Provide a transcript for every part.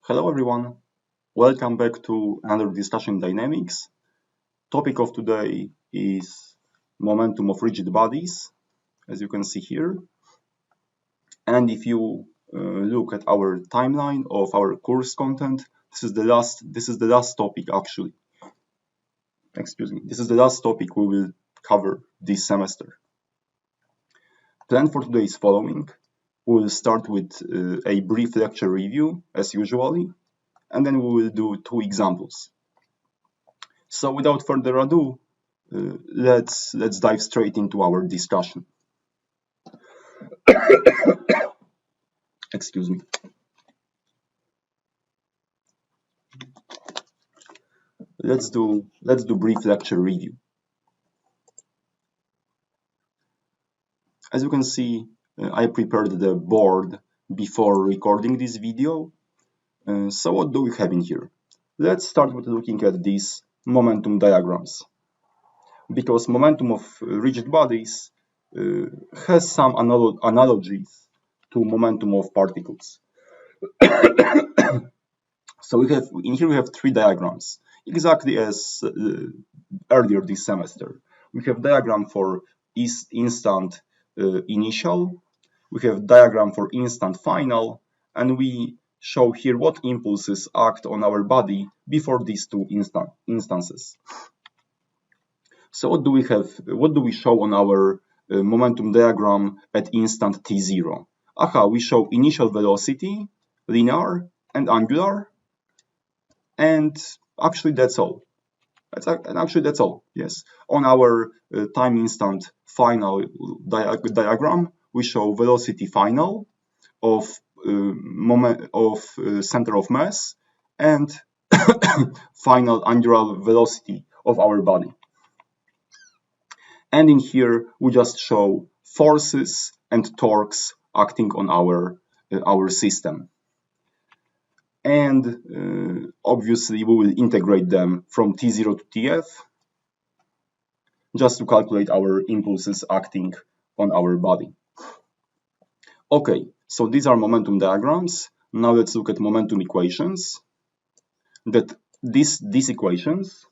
Hello everyone, welcome back to another discussion in dynamics. Topic of today is momentum of rigid bodies, as you can see here. And if you look at our timeline of our course content, this is the last topic actually. Excuse me, this is the last topic we will cover this semester. Plan for today is following. We will start with a brief lecture review as usually, and then we will do two examples. So without further ado, let's dive straight into our discussion. Excuse me. Let's do brief lecture review. As you can see, I prepared the board before recording this video. So what do we have in here? Let's start with looking at these momentum diagrams, because momentum of rigid bodies has some analogies to momentum of particles. So we have three diagrams, exactly as earlier this semester. We have diagram for instant initial, we have diagram for instant final, and we show here what impulses act on our body before these two instances. So what do we have? What do we show on our momentum diagram at instant t0? We show initial velocity, linear and angular, and actually that's all. That's all. Yes. On our time instant final diagram, we show velocity final of center of mass and final angular velocity of our body. And in here we just show forces and torques acting on our system. And obviously we will integrate them from T0 to TF just to calculate our impulses acting on our body. Okay, so these are momentum diagrams. Now let's look at momentum equations. That these equations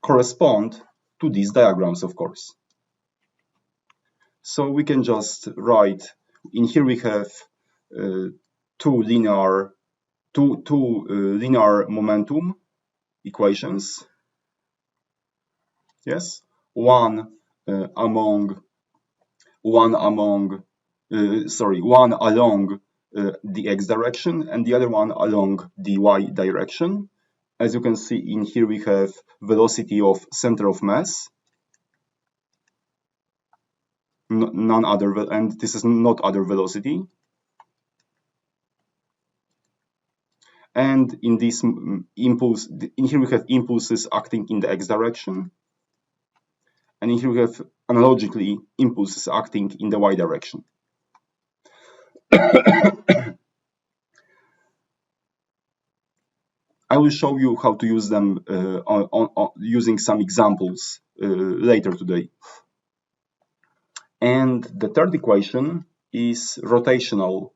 correspond to these diagrams, of course. So we can just write, in here we have two linear momentum equations. Yes, one along the x direction and the other one along the y direction. As you can see, in here we have velocity of center of mass, none other, and this is not other velocity. And in this impulse, in here we have impulses acting in the x direction, and in here we have analogically impulses acting in the y direction. I will show you how to use them using some examples later today. And the third equation is rotational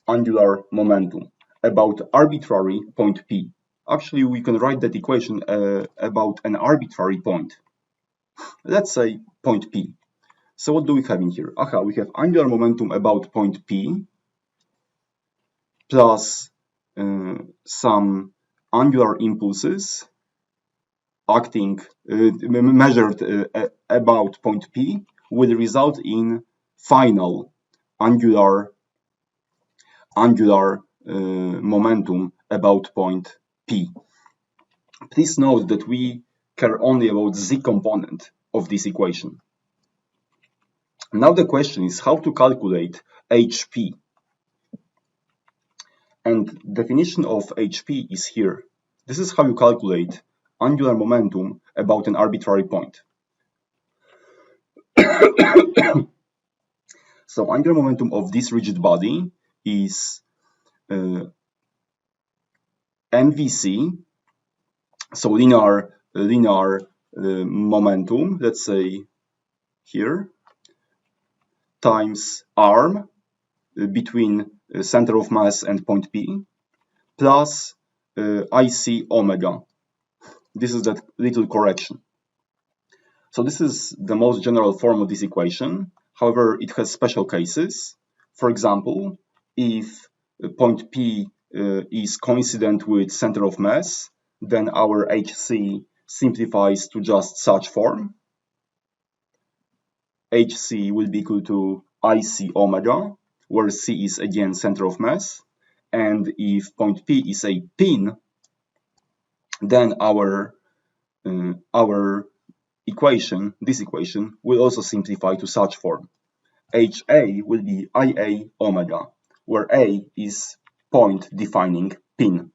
angular momentum about arbitrary point P. Actually, we can write that equation about an arbitrary point. Let's say point P. So what do we have in here? We have angular momentum about point P plus some angular impulses acting measured about point P will result in final angular momentum about point P. Please note that we care only about z component of this equation. Now the question is how to calculate HP. And definition of HP is here. This is how you calculate angular momentum about an arbitrary point. So angular momentum of this rigid body is NVC, so linear momentum, let's say here, times arm, between center of mass and point P plus IC omega. This is that little correction. So this is the most general form of this equation. However, it has special cases. For example, if point P is coincident with center of mass, then our HC simplifies to just such form. HC will be equal to IC omega, where C is again center of mass. And if point P is a pin, then our equation, this equation, will also simplify to such form. HA will be IA omega, where A is point defining pin.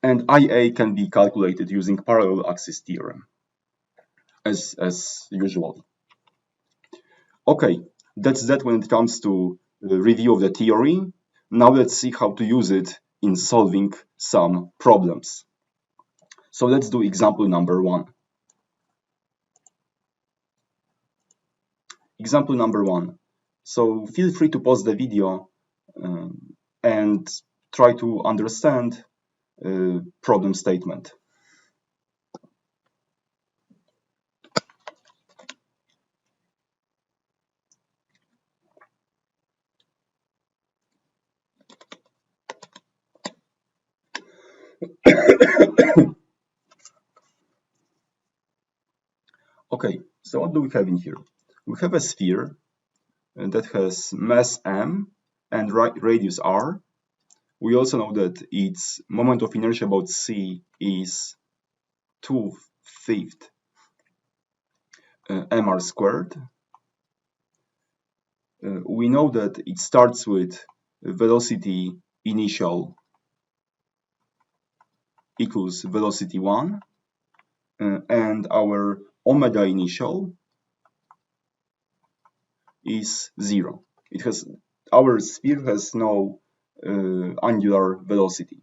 And IA can be calculated using parallel axis theorem, as usual. Okay, that's that when it comes to the review of the theory. Now let's see how to use it in solving some problems. So let's do example number 1. Example number 1. So feel free to pause the video and try to understand problem statement. Okay, so what do we have in here? We have a sphere that has mass m and radius r. We also know that its moment of inertia about c is 2/5 mr squared. We know that it starts with velocity initial equals velocity 1, and our omega initial is 0. Our sphere has no angular velocity.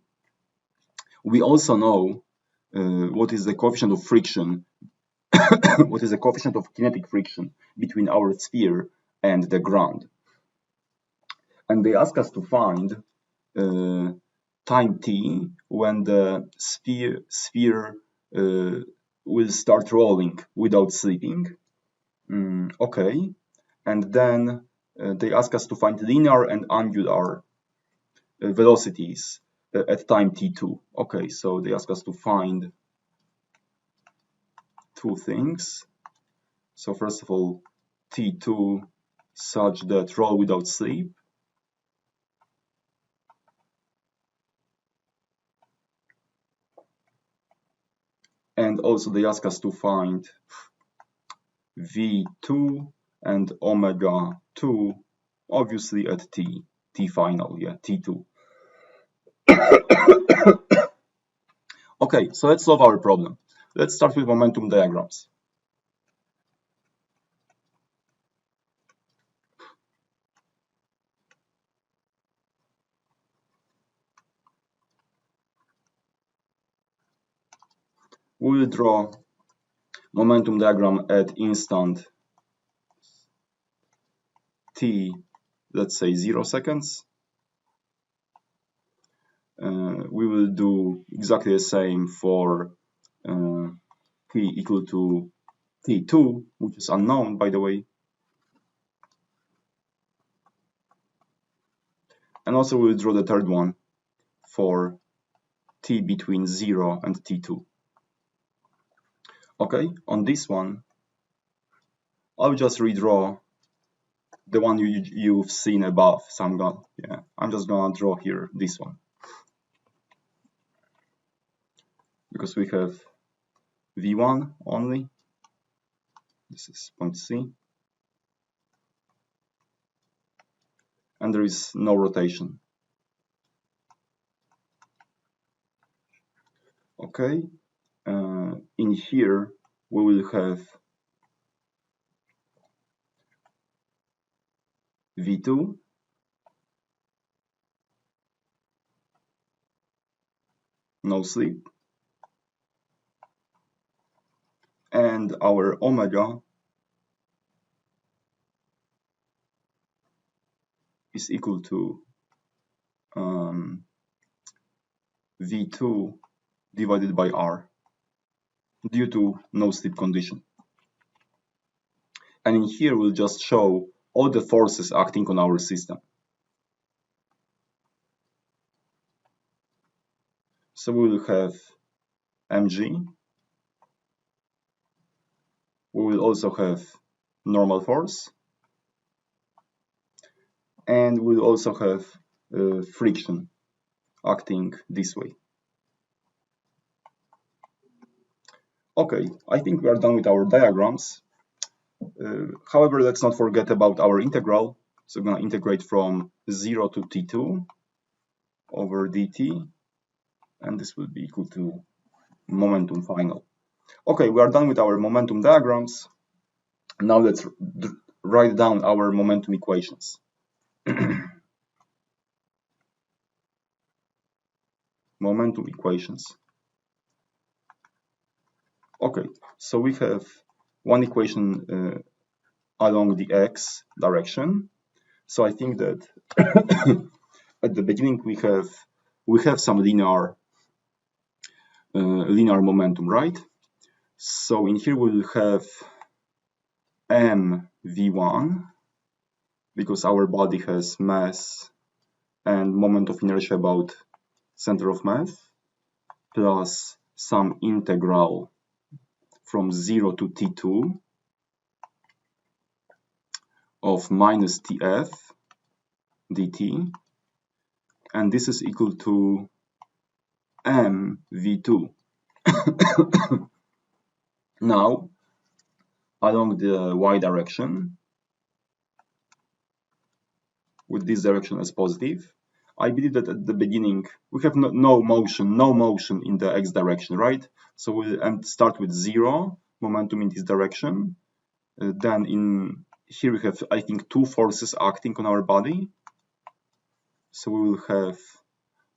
We also know what is the coefficient of friction, what is the coefficient of kinetic friction between our sphere and the ground. And they ask us to find time t when the sphere will start rolling without slipping. Okay, and then they ask us to find linear and angular velocities at time t2. Okay, so they ask us to find two things. So first of all, t2 such that roll without slip. And also they ask us to find v2 and omega 2, obviously at t final, yeah, t2. Okay, so let's solve our problem. Let's start with momentum diagrams. We will draw momentum diagram at instant t, let's say 0 seconds. We will do exactly the same for t equal to t2, which is unknown, by the way. And also we'll draw the third one for t between 0 and t2. Okay, on this one, I'll just redraw the one you've seen above. So I'm just gonna draw here this one, because we have v1 only. This is point C, and there is no rotation. Okay, in here we will have v2, no slip, and our omega is equal to V2 divided by R due to no slip condition. And in here we'll just show all the forces acting on our system. So we will have mg. We will also have normal force. And we'll also have friction acting this way. Okay, I think we are done with our diagrams. However, let's not forget about our integral. So we're going to integrate from 0 to t2 over dt, and this will be equal to momentum final. Okay, we are done with our momentum diagrams. Now let's write down our momentum equations. Momentum equations. Okay, so we have one equation along the x direction. So I think that at the beginning we have some linear momentum, right? So in here we'll have mv1 because our body has mass and moment of inertia about center of mass, plus some integral from 0 to t2 of minus tf dt, and this is equal to mv2. Now, along the y direction, with this direction as positive, I believe that at the beginning we have no motion in the x direction, right? So we'll start with 0 momentum in this direction. Then in here we have, I think, two forces acting on our body. So we will have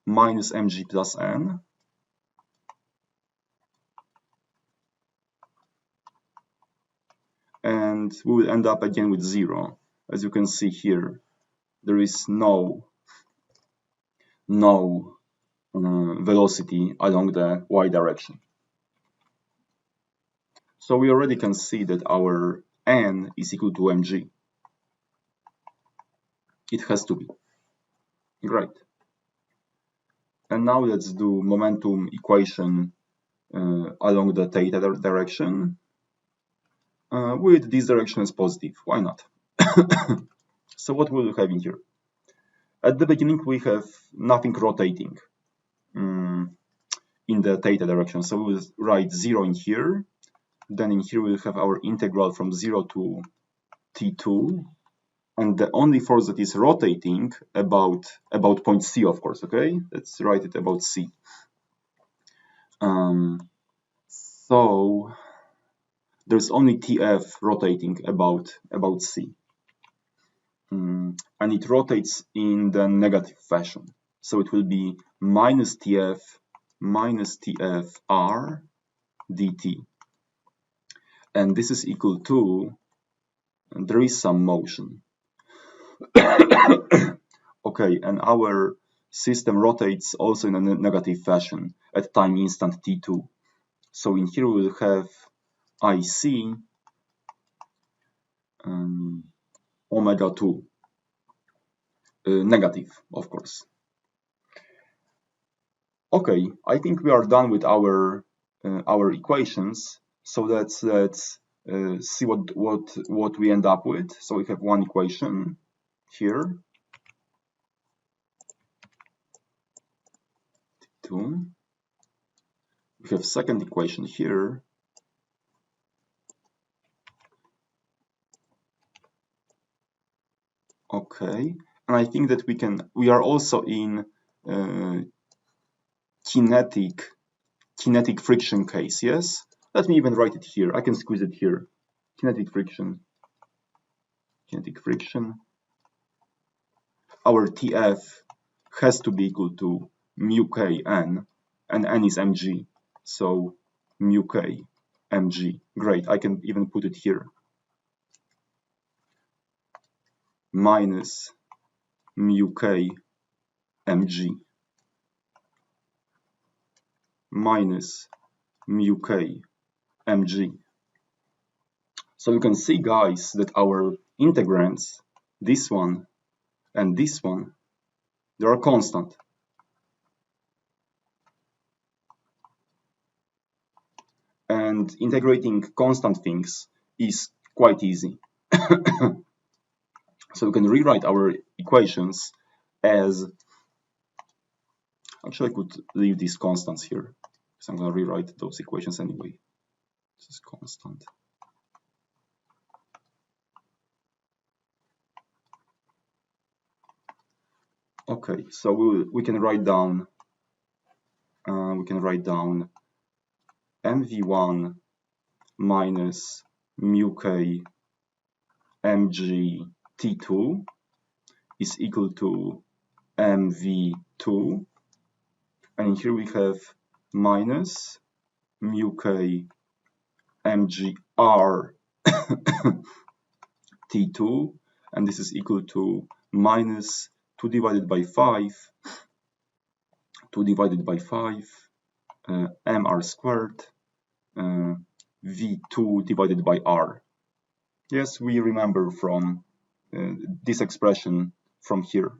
minus mg plus n. And we will end up again with 0. As you can see here, there is no velocity along the y direction. So we already can see that our n is equal to mg. It has to be. Great. And now let's do momentum equation along the theta direction with this direction as positive. Why not? So what will we have in here? At the beginning we have nothing rotating in the theta direction. So we'll write 0 in here. Then in here we'll have our integral from 0 to t2. And the only force that is rotating about point C, of course, okay? Let's write it about C. So there's only TF rotating about C. And it rotates in the negative fashion. So it will be minus TF R dt. And this is equal to, and there is some motion. Okay, and our system rotates also in a negative fashion at time instant t2. So in here we will have IC omega2, negative, of course. Okay, I think we are done with our equations. So let's see what we end up with. So we have one equation here. 2. We have second equation here. Okay, and I think that we are also in kinetic friction case, yes? Let me even write it here. I can squeeze it here. Kinetic friction. Our TF has to be equal to mu k n, and n is mg. So mu k mg. Great, I can even put it here. Minus mu k mg minus mu k mg. So you can see, guys, that our integrands, this one and this one, they are constant. And integrating constant things is quite easy. So we can rewrite our equations as, actually I could leave these constants here, because I'm going to rewrite those equations anyway. This is constant. Okay, so we can write down mv1 minus mu k mg t2 is equal to mv2, and here we have minus mu k mgr t2, and this is equal to minus 2 divided by 5 mr squared v2 divided by r. Yes, we remember from this expression from here.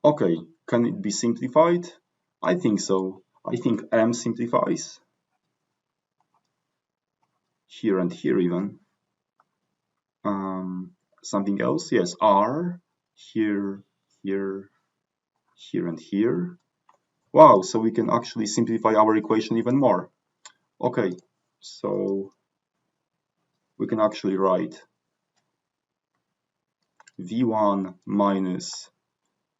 Okay, can it be simplified? I think so. I think m simplifies. Here and here even. Something else? Yes, r, here, here, here and here. Wow, so we can actually simplify our equation even more. Okay, so we can actually write v1 minus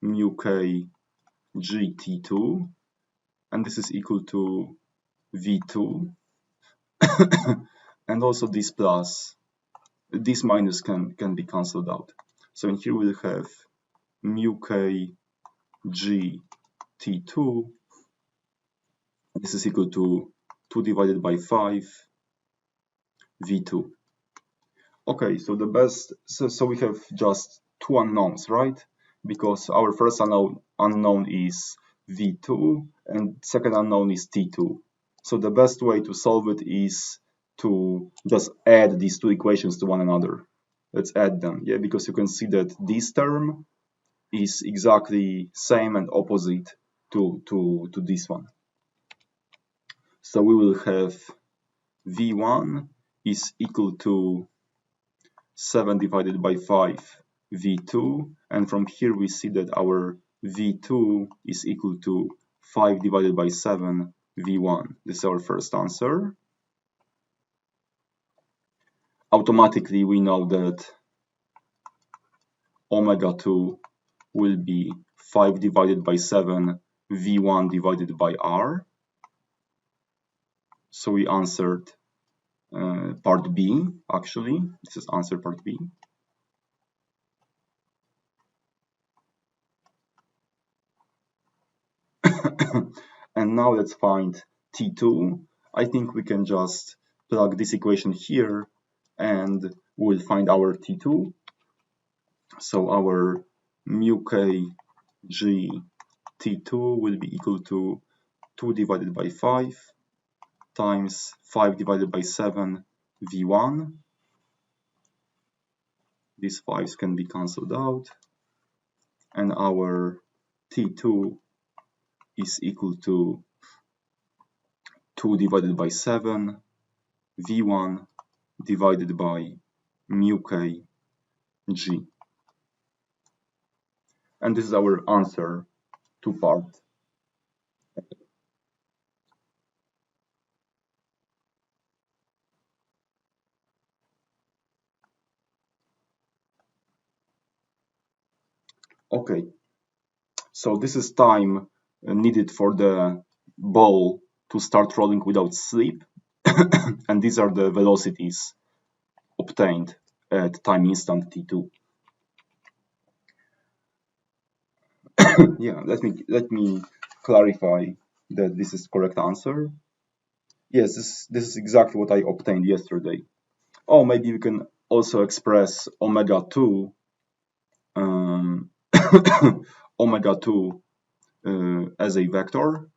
mu k gt2, and this is equal to v2, and also this plus, this minus can be cancelled out. So in here we'll have mu k g t2, this is equal to 2 divided by 5 v2. Okay, so the best, so we have just two unknowns, right? Because our first unknown is v2 and second unknown is t2. So the best way to solve it is to just add these two equations to one another. Let's add them, yeah, because you can see that this term is exactly same and opposite to this one. So we will have v1 is equal to 7 divided by 5 v2, and from here we see that our v2 is equal to 5 divided by 7 v1. This is our first answer. Automatically we know that omega 2 will be 5 divided by 7 v1 divided by r. So we answered part B, actually. This is answer part B. And now let's find T2. I think we can just plug this equation here and we'll find our T2. So our mu k g T2 will be equal to 2 divided by 5 times 5 divided by 7 v1. These 5's can be cancelled out, and our T2 is equal to 2 divided by 7 v1 divided by mu k g. And this is our answer to part. Okay, so this is time needed for the ball to start rolling without slip. And these are the velocities obtained at time instant t2. Yeah, let me clarify that this is correct answer. Yes, this is exactly what I obtained yesterday. Oh, maybe we can also express omega-2 omega-2 as a vector,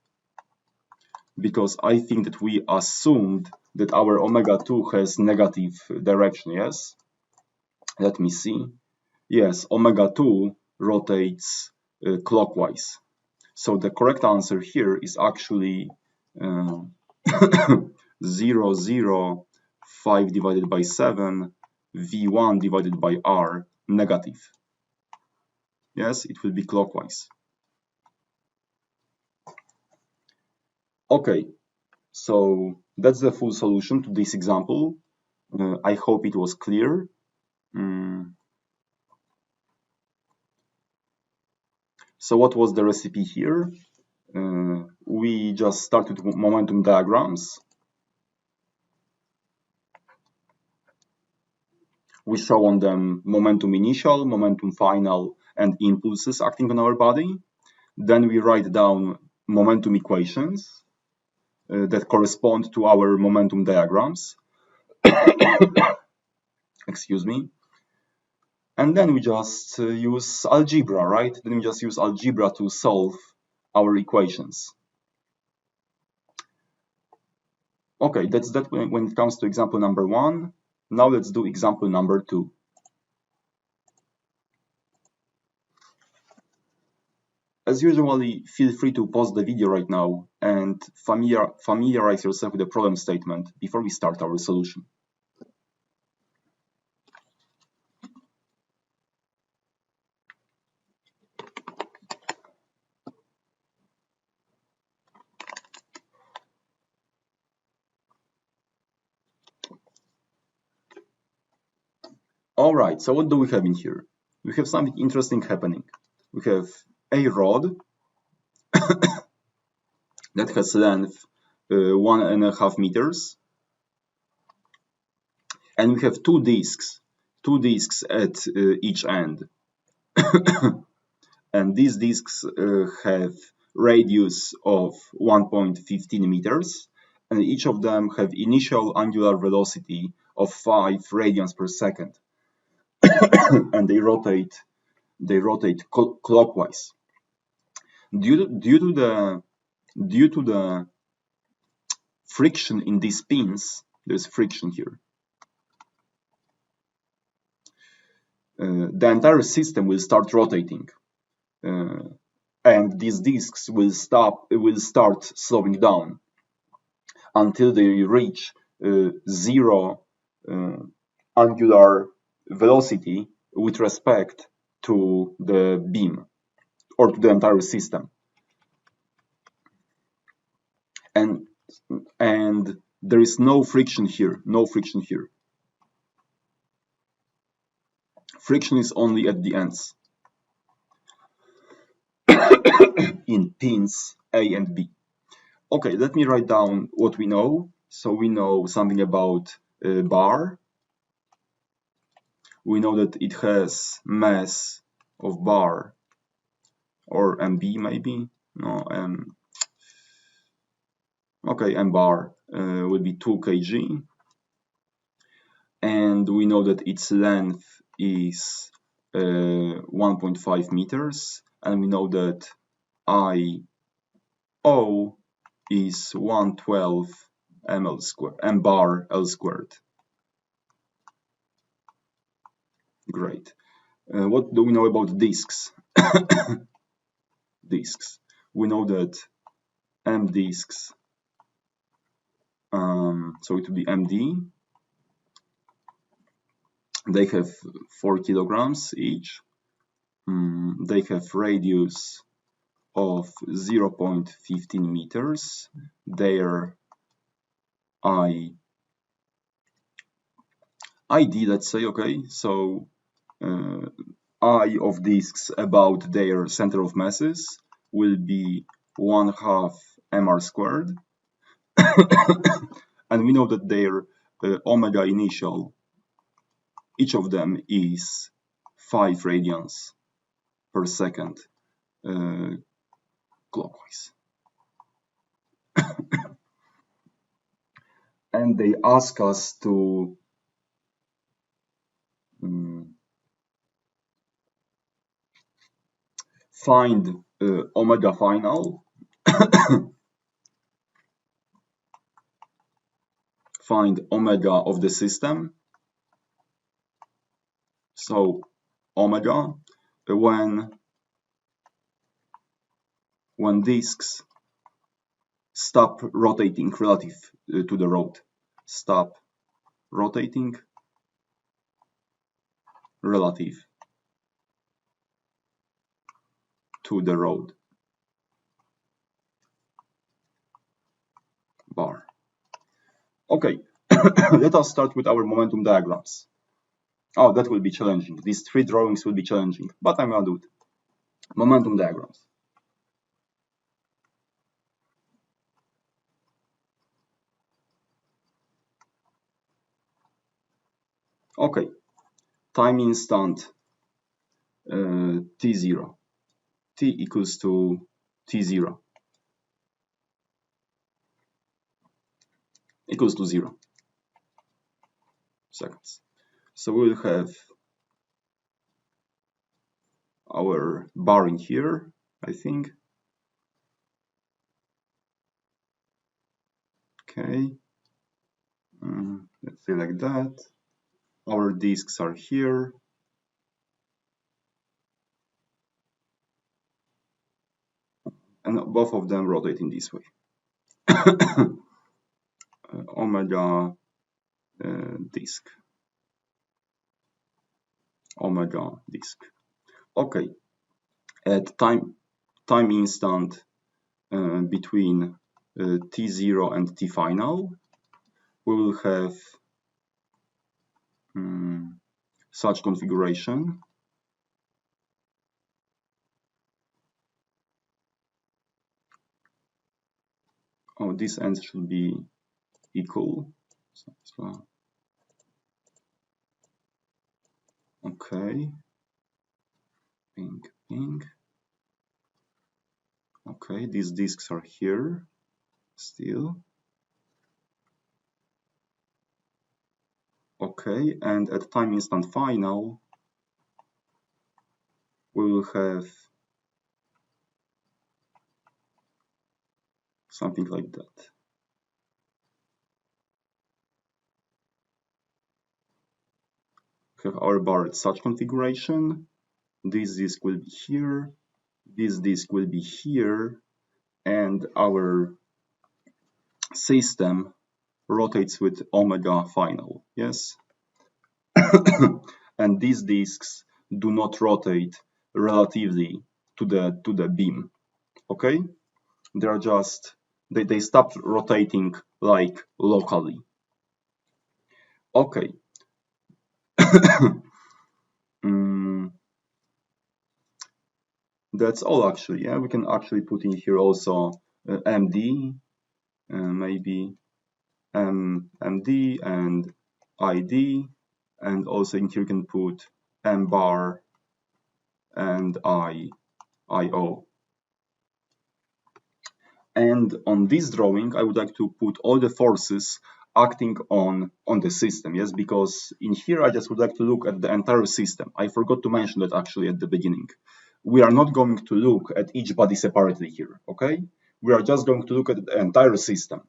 because I think that we assumed that our omega-2 has negative direction, yes? Let me see. Yes, omega-2 rotates clockwise. So the correct answer here is actually 0, 0, 5 divided by 7, V1 divided by R, negative. Yes, it will be clockwise. Okay, so that's the full solution to this example. I hope it was clear. So what was the recipe here? We just started with momentum diagrams. We show on them momentum initial, momentum final, and impulses acting on our body. Then we write down momentum equations that correspond to our momentum diagrams. Excuse me. And then we just use algebra, right? Then we just use algebra to solve our equations. Okay, that's that when it comes to example number 1. Now let's do example number 2. As usually, feel free to pause the video right now and familiarize yourself with the problem statement before we start our solution. All right, so what do we have in here? We have something interesting happening. We have a rod that has length 1.5 meters, and we have two discs at each end. And these discs have radius of 1.15 meters, and each of them have initial angular velocity of 5 radians per second. And they rotate clockwise. Due to the friction in these pins, there's friction here. The entire system will start rotating, and these discs will start slowing down until they reach 0 angular velocity with respect to the beam or to the entire system. And there is no friction here, Friction is only at the ends in pins A and B. Okay, let me write down what we know. So we know something about bar. We know that it has mass of bar, or MB maybe. No, okay, M bar will be 2 kg. And we know that its length is 1.5 meters. And we know that I/O is 112 m bar L squared. Great. What do we know about discs? Discs. We know that M discs, so it will be MD. They have 4 kilograms each. They have radius of 0.15 meters. Their ID, let's say, okay, so I of discs about their center of masses will be 1/2 mr squared. And we know that their omega initial, each of them is 5 radians per second clockwise. and they ask us to find omega final, find omega of the system. So omega when disks stop rotating relative to the road, stop rotating relative to the road bar. Okay, let us start with our momentum diagrams. Oh, that will be challenging. These 3 drawings will be challenging, but I'm gonna do it. Momentum diagrams. Okay, time instant t0, t equals to t0 equals to 0 seconds. So we'll have our bar in here, I think. Okay, let's say like that. Our disks are here. And both of them rotate in this way. Omega disk. Omega disk. Okay, at time instant between t0 and t final, we will have such configuration. Oh, this end should be equal. So, okay, ping, ping. Okay, these disks are here still. Okay, and at time instant final, we will have something like that. We have our bar at such configuration. This disk will be here. This disk will be here. And our system rotates with omega final. Yes. And these disks do not rotate relatively to the beam. Okay, they are just they stop rotating like locally. Okay. That's all actually. Yeah, we can actually put in here also MD, maybe MD and ID, and also in here you can put M bar and IO. And on this drawing, I would like to put all the forces acting on the system, yes, because in here I just would like to look at the entire system. I forgot to mention that actually at the beginning. We are not going to look at each body separately here, okay? We are just going to look at the entire system.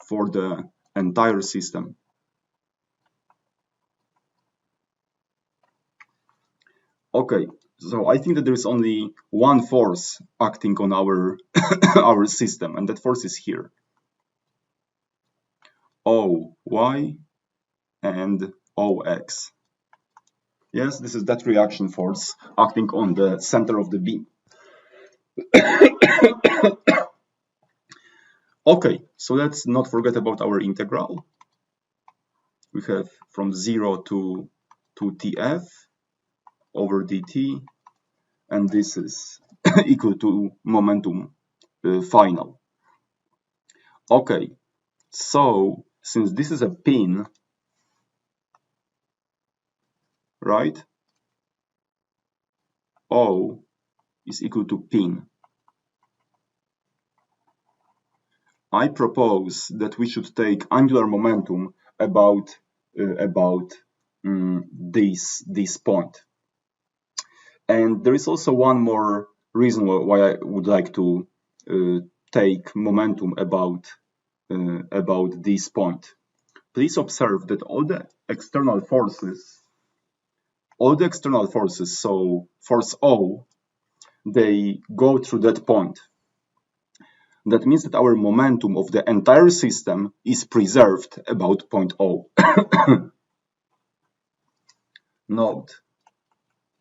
For the entire system. Okay, so I think that there is only one force acting on our our system, and that force is here. OY and OX. Yes, this is that reaction force acting on the center of the beam. Okay, so let's not forget about our integral. We have from 0 to TF over dt, and this is equal to momentum final. Okay, so since this is a pin, right? O is equal to pin. I propose that we should take angular momentum about this point. And there is also one more reason why I would like to take momentum about this point. Please observe that all the external forces, so force O, they go through that point. That means that our momentum of the entire system is preserved about point O. Note,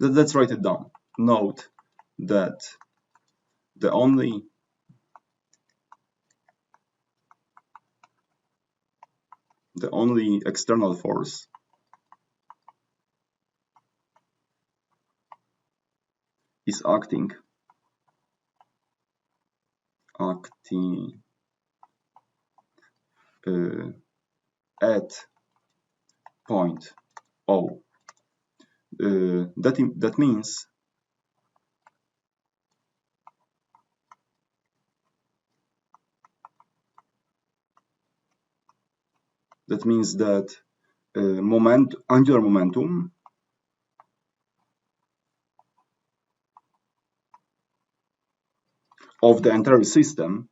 let's write it down. Note that the only external force is acting at point O. That means that angular momentum of the entire system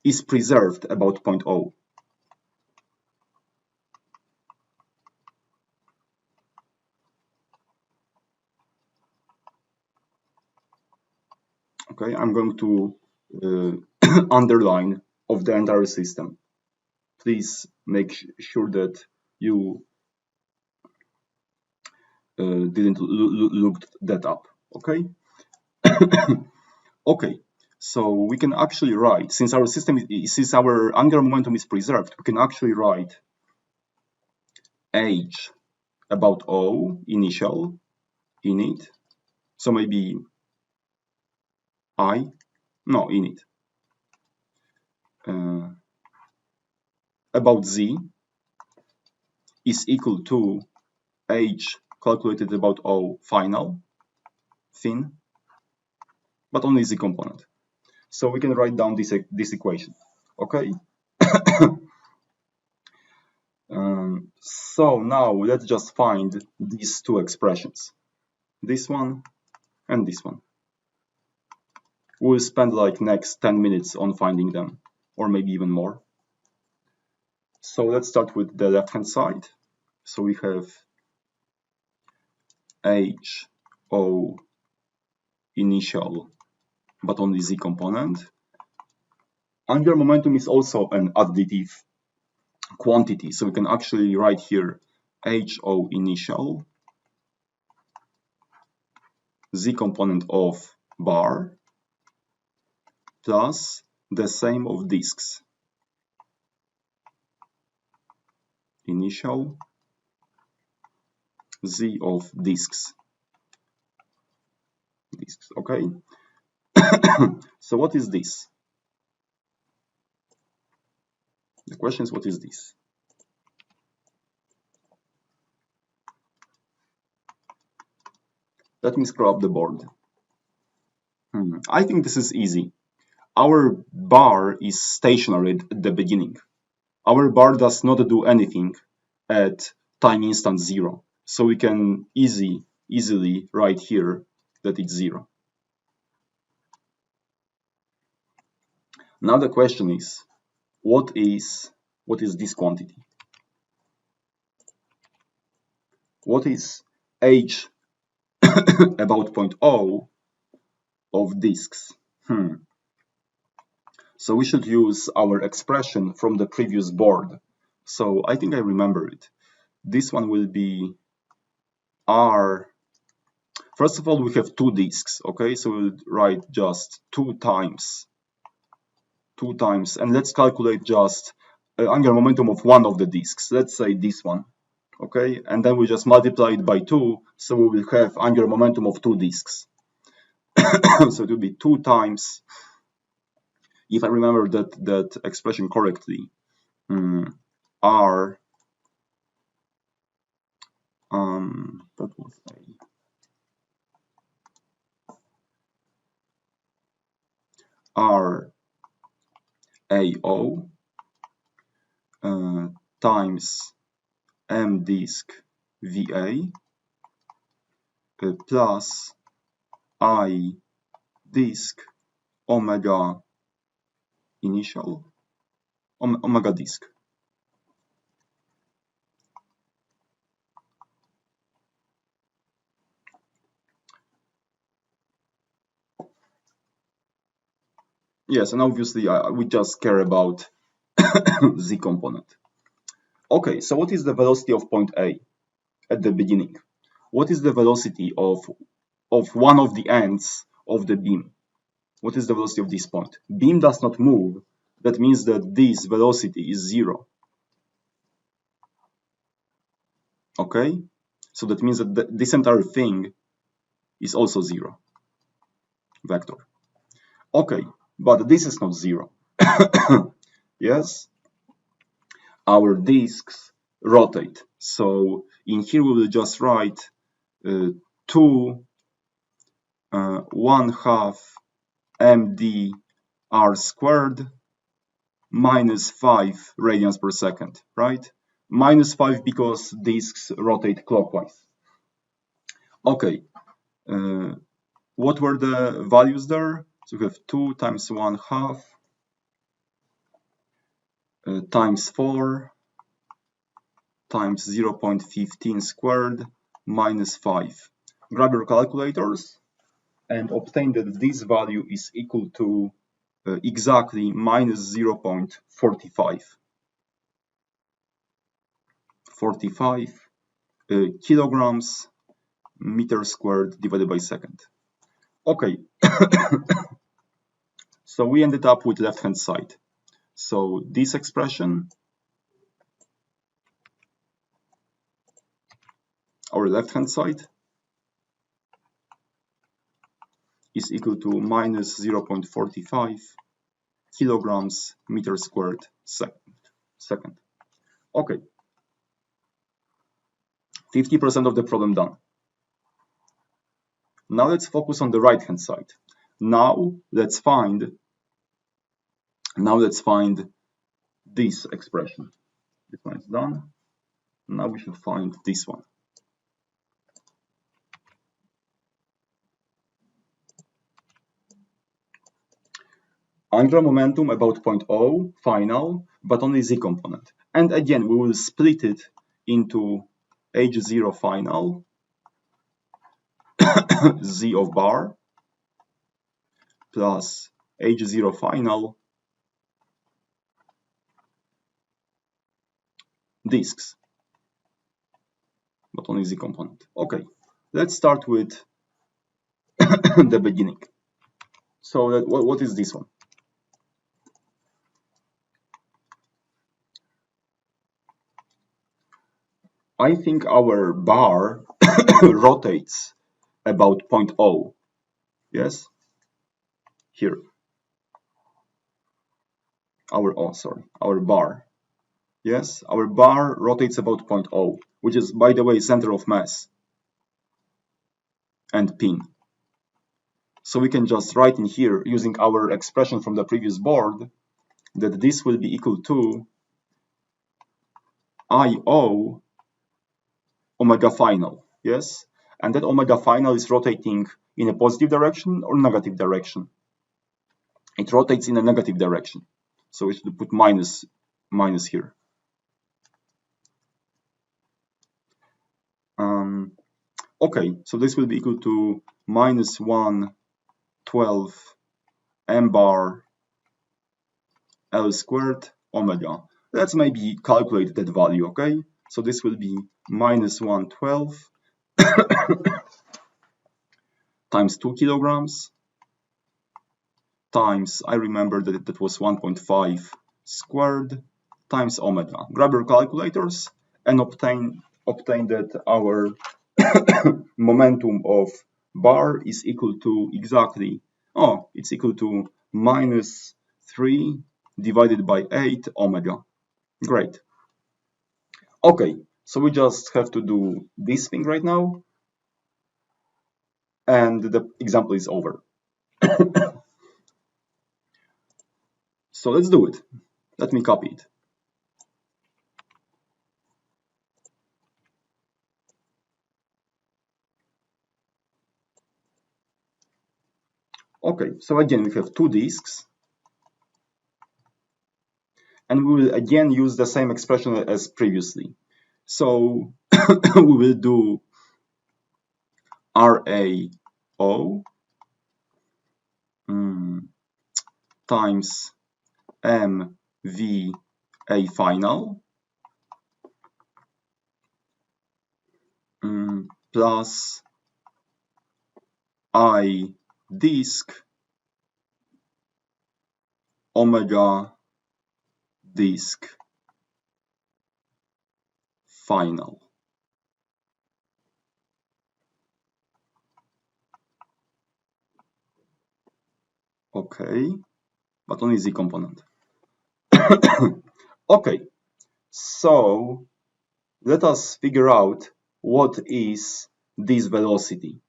is preserved about point O. Okay, I'm going to underline of the entire system. Please make sure that you didn't look that up. Okay. Okay. So we can actually write, since our angular momentum is preserved, we can actually write H about O initial init. So maybe init about Z is equal to H calculated about O final fin, but only Z component. So we can write down this equation. Okay. So now let's just find these two expressions, this one and this one. We'll spend like next 10 minutes on finding them, or maybe even more. So let's start with the left hand side. So we have H O initial, but only Z component. Angular momentum is also an additive quantity, so we can actually write here HO initial Z component of bar plus the same of disks. Initial Z of disks. Okay. So what is this? The question is, what is this? Let me scroll up the board. I think this is easy. Our bar is stationary at the beginning. Our bar does not do anything at time instant 0. So we can easily write here that it's 0. Now the question is, what is this quantity? What is H about point O of disks? So we should use our expression from the previous board. So I think I remember it. This one will be R. First of all, we have two disks, okay? So we'll write just 2 times, and let's calculate just angular momentum of one of the disks. Let's say this one, okay? And then we just multiply it by 2, so we will have angular momentum of 2 disks. So it will be 2 times, if I remember that expression correctly, R That was R AO times M disk VA plus I disk omega initial omega disk. Yes, and obviously we just care about z component. Okay, so what is the velocity of point A at the beginning? What is the velocity of one of the ends of the beam? What is the velocity of this point? Beam does not move. That means that this velocity is 0. Okay? So that means that this entire thing is also 0. Vector. Okay, but this is not 0. Yes? Our disks rotate. So in here we will just write 2 1/2 md r squared minus 5 radians per second, right? Minus 5 because disks rotate clockwise. Okay, what were the values there? So we have 2 times 1/2 times 4 times 0.15 squared minus 5. Grab your calculators and obtain that this value is equal to exactly minus 0.45. 45 kilograms meter squared divided by second. Okay, so we ended up with left-hand side. So this expression, our left-hand side, is equal to minus 0.45 kilograms meter squared second. Okay, 50% of the problem done. Now let's focus on the right-hand side. Now let's find this expression. This one is done. Now we should find this one. Angular momentum about point O, final, but only z component. And again, we will split it into h0 final, z of bar, plus h0 final, disks, but only z component. Okay, let's start with the beginning. So what is this one? I think our bar rotates about point O. Yes? Here. Our bar. Yes? Our bar rotates about point O, which is, by the way, center of mass and pin. So we can just write in here, using our expression from the previous board, that this will be equal to IO omega final, yes? And that omega final is rotating in a positive direction or negative direction. It rotates in a negative direction. So we should put minus here. Okay, so this will be equal to minus 1/12 m bar L squared omega. Let's maybe calculate that value, okay? So this will be minus 1/12 times 2 kilograms times, I remember that that was 1.5 squared times omega. Grab your calculators and obtain that our momentum of bar is equal to exactly, it's equal to minus 3 divided by 8 omega. Great. Okay, So we just have to do this thing right now, and the example is over. So let's do it. Let me copy it. Okay, so again, we have two disks. And we will again use the same expression as previously. So we will do RAO times MVA final plus I disk omega disk final. Okay, but only Z component. Okay, so let us figure out what is this velocity.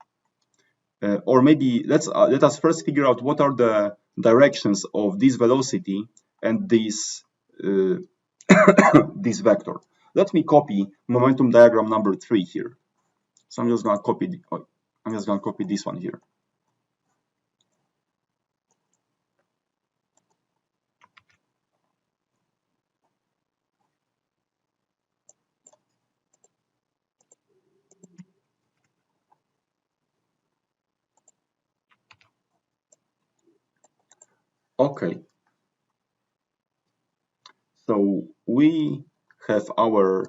Or maybe let us first figure out what are the directions of this velocity and this this vector. Let me copy momentum diagram number 3 here. So I'm just gonna copy this one here. Okay. So we have our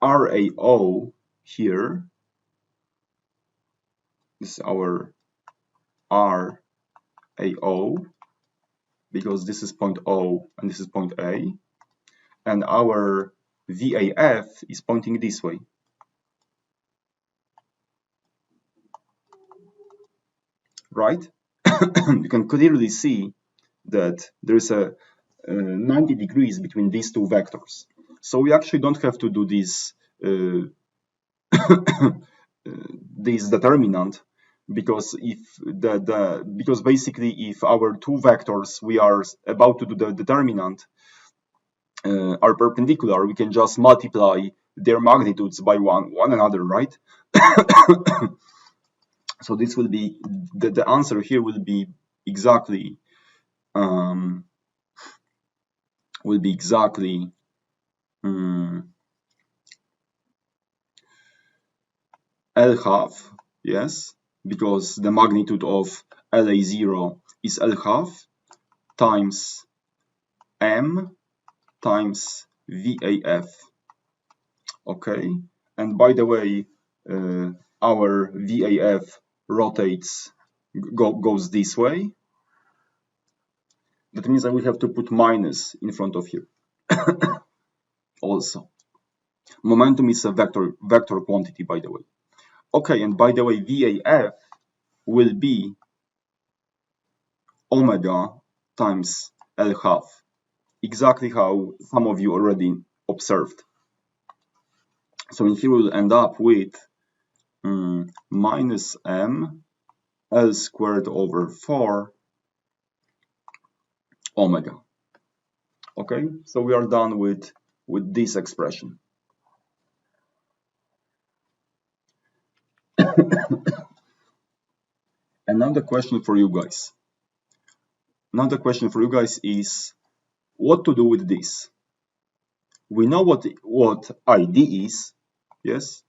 RAO here. This is our RAO because this is point O and this is point A. And our VAF is pointing this way. Right? You can clearly see that there's a 90 degrees between these two vectors. So we actually don't have to do this this determinant, because because basically if our two vectors we are about to do the determinant are perpendicular, we can just multiply their magnitudes by one another, right? So this will be the answer here will be exactly L half, yes, because the magnitude of LA0 is L half times M times VAF. Okay, and by the way, our VAF rotates, goes this way. That means that we have to put minus in front of here. Also, momentum is a vector quantity, by the way. Okay, and by the way, VAF will be omega times L half, exactly how some of you already observed. So in here we'll end up with minus M L squared over 4 omega. Okay, so we are done with this expression. Another question for you guys. Another question for you guys is what to do with this. We know what ID is, yes?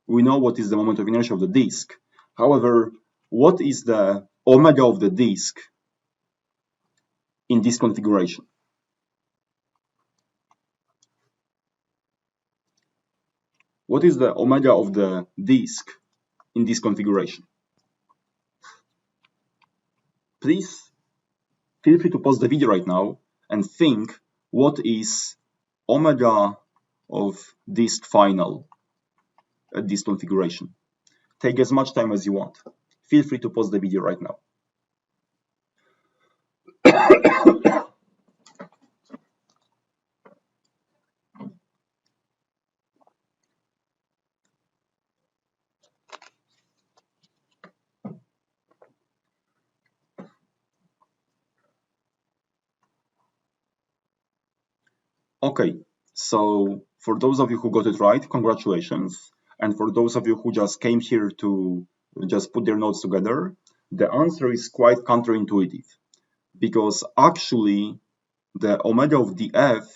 We know what is the moment of inertia of the disk. However, what is the omega of the disk in this configuration? What is the omega of the disk in this configuration? Please feel free to pause the video right now and think what is omega of disk final at this configuration. Take as much time as you want. Feel free to pause the video right now. Okay, so for those of you who got it right, congratulations. And for those of you who just came here to just put their notes together, the answer is quite counterintuitive, because actually the omega of the F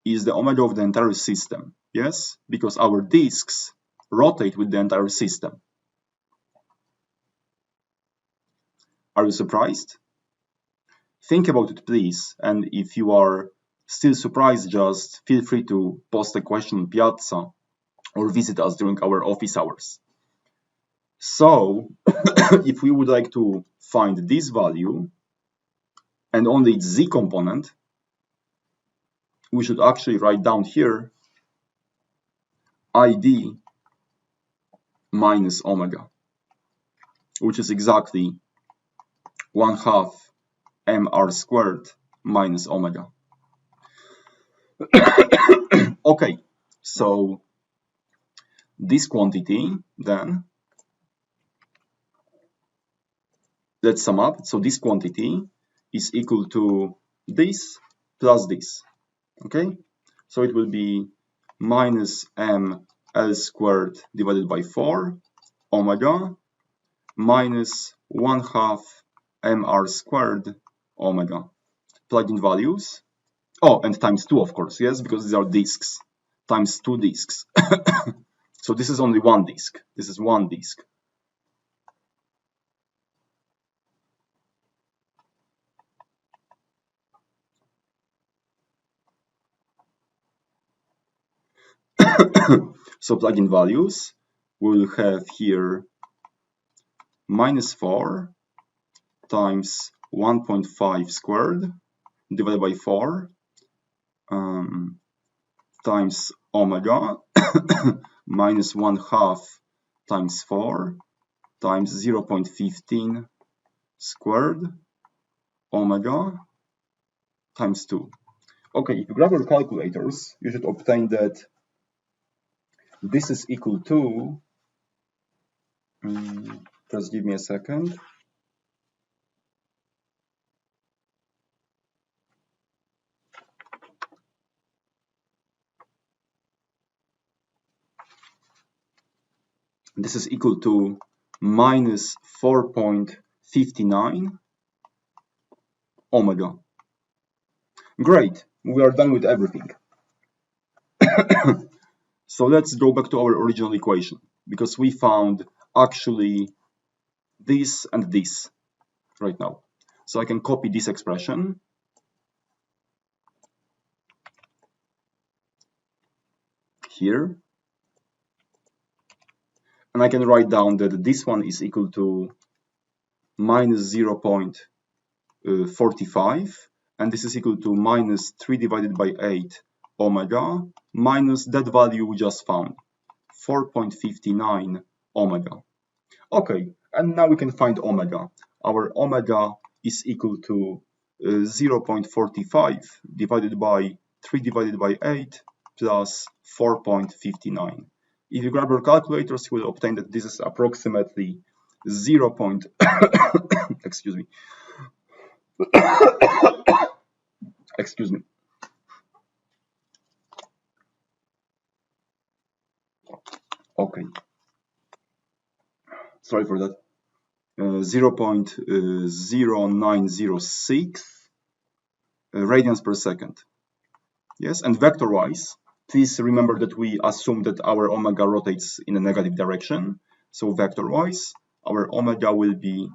is the omega of the entire system, yes? Because our disks rotate with the entire system. Are you surprised? Think about it, please, and if you are still surprised, just feel free to post a question on Piazza or visit us during our office hours. So, if we would like to find this value and only its z component, we should actually write down here ID minus omega, which is exactly 1/2 mr squared minus omega. Okay, so this quantity then, let's sum up. So this quantity is equal to this plus this, okay? So it will be minus ml squared divided by 4 omega minus 1/2 mr squared omega. Plug in values. Oh, and times 2, of course, yes, because these are disks. Times 2 disks. So this is only one disk. This is one disk. So plug in values. We'll have here minus 4 times 1.5 squared divided by 4 times omega minus 1/2 times 4 times 0.15 squared omega times 2. Okay, if you grab your calculators, you should obtain that this is equal to, just give me a second. This is equal to minus 4.59 omega. Great, we are done with everything. So let's go back to our original equation, because we found actually this and this right now. So I can copy this expression here, and I can write down that this one is equal to minus 0.45, and this is equal to minus 3 divided by 8 omega minus that value we just found, 4.59 omega. Okay, and now we can find omega. Our omega is equal to 0.45 divided by 3 divided by 8 plus 4.59. If you grab your calculators, you will obtain that this is approximately 0. Excuse me. Excuse me. Okay. Sorry for that. 0.0906 radians per second. Yes, and vector-wise, please remember that we assume that our omega rotates in a negative direction. So vector-wise, our omega will be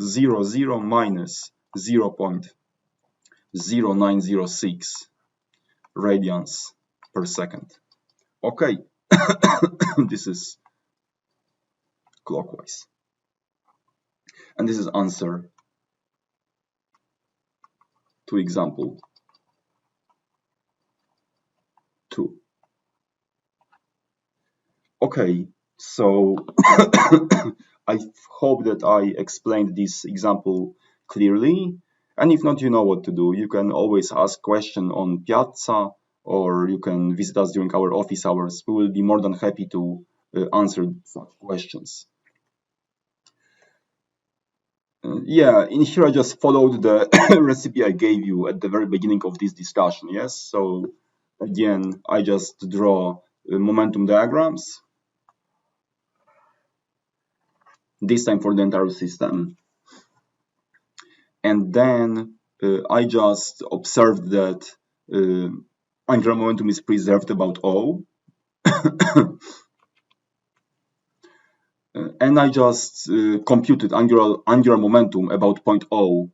0, 0 minus 0.0906 radians per second. Okay, this is clockwise. And this is answer to example 2. Okay, so I hope that I explained this example clearly. And if not, you know what to do. You can always ask question on Piazza, or you can visit us during our office hours. We will be more than happy to answer such questions. Yeah, in here I just followed the recipe I gave you at the very beginning of this discussion, yes? So again, I just draw momentum diagrams, this time for the entire system. And then I just observed that angular momentum is preserved about O. And I just computed angular momentum about point O,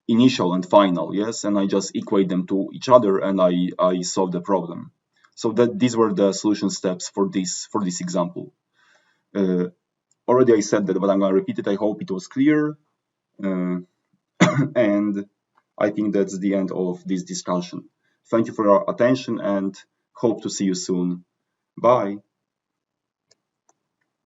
initial and final, yes, and I just equate them to each other, and I solved the problem. So that these were the solution steps for this example. Already I said that, but I'm going to repeat it. I hope it was clear. And I think that's the end of this discussion. Thank you for your attention and hope to see you soon. Bye.